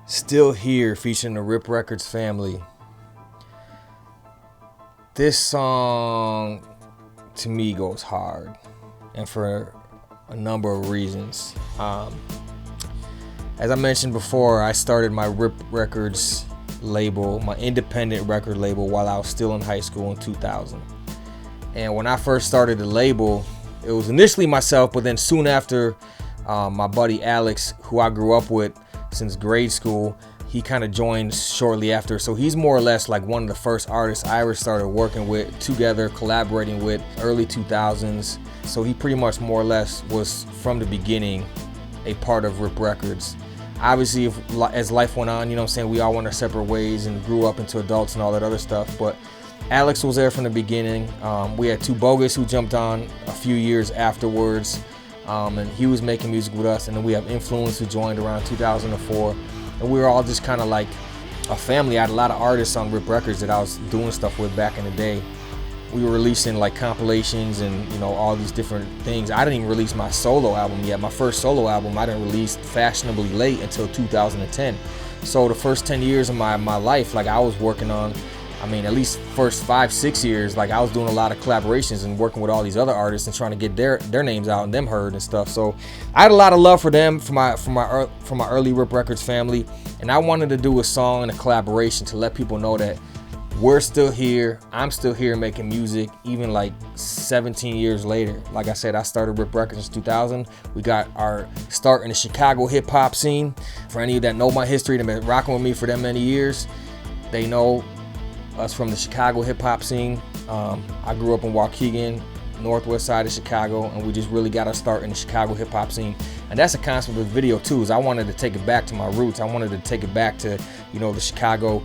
Still Here, featuring the Rip Records family. This song to me goes hard, and for a number of reasons. As I mentioned before, I started my Rip Records label, my independent record label, while I was still in high school in 2000. And when I first started the label, it was initially myself, but then soon after, my buddy Alex, who I grew up with since grade school, he kind of joined shortly after. So he's more or less like one of the first artists I ever started working with together, collaborating with, early 2000s. So he pretty much more or less was from the beginning a part of Rip Records. Obviously, as life went on, you know what I'm saying, we all went our separate ways and grew up into adults and all that other stuff. But Alex was there from the beginning. We had Two Bogus, who jumped on a few years afterwards, and he was making music with us. And then we have Influence, who joined around 2004. And we were all just kind of like a family. I had a lot of artists on Rip Records that I was doing stuff with back in the day. We were releasing like compilations and, you know, all these different things. I didn't even release my solo album yet. My first solo album I didn't release fashionably late until 2010. So the first 10 years of my life, like I was working on, at least first 5-6 years, like I was doing a lot of collaborations and working with all these other artists and trying to get their names out and them heard and stuff. So I had a lot of love for them, for my early Rip Records family, and I wanted to do a song and a collaboration to let people know that we're still here. I'm still here making music, even like 17 years later. Like I said, I started Rip Records in 2000. We got our start in the Chicago hip hop scene. For any of that know my history, that been rocking with me for that many years, they know us from the Chicago hip hop scene. I grew up in Waukegan, northwest side of Chicago, and we just really got our start in the Chicago hip hop scene. And that's the concept of the video too, is I wanted to take it back to my roots. I wanted to take it back to, you know, the Chicago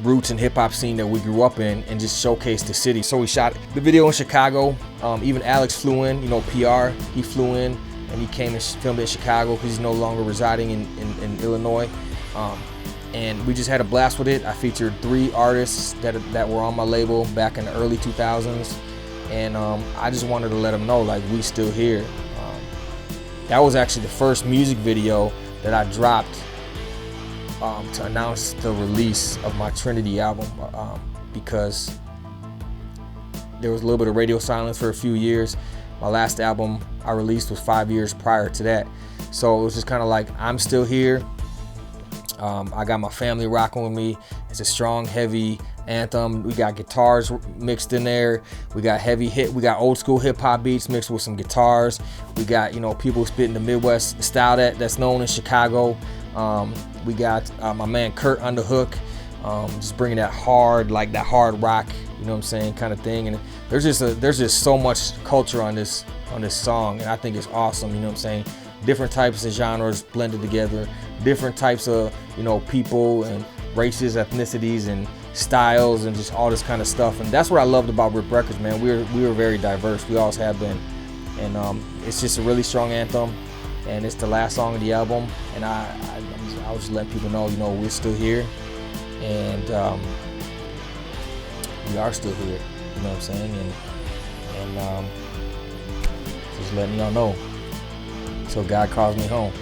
roots and hip hop scene that we grew up in, and just showcase the city. So we shot the video in Chicago. Even Alex flew in, you know, PR, he flew in and he came and filmed it in Chicago because he's no longer residing in Illinois. And we just had a blast with it. I featured 3 artists that were on my label back in the early 2000s. And I just wanted to let them know, like, we still here. That was actually the first music video that I dropped to announce the release of my Trinity album, because there was a little bit of radio silence for a few years. My last album I released was 5 years prior to that. So it was just kind of like, I'm still here. I got my family rocking with me. It's a strong, heavy anthem. We got guitars mixed in there. We got we got old school hip hop beats mixed with some guitars. We got, you know, people spitting the Midwest style that's known in Chicago. We got my man Kurt on the hook, just bringing that hard rock, you know what I'm saying, kind of thing. And there's just so much culture on this song, and I think it's awesome, you know what I'm saying. Different types of genres blended together, different types of, you know, people and races, ethnicities, and styles, and just all this kind of stuff. And that's what I loved about Rip Records, man. We were very diverse. We always have been. And it's just a really strong anthem, and it's the last song of the album. And I was just letting people know, you know, we're still here, and we are still here. You know what I'm saying? And just letting y'all know. So God calls me home.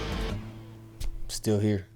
Still here.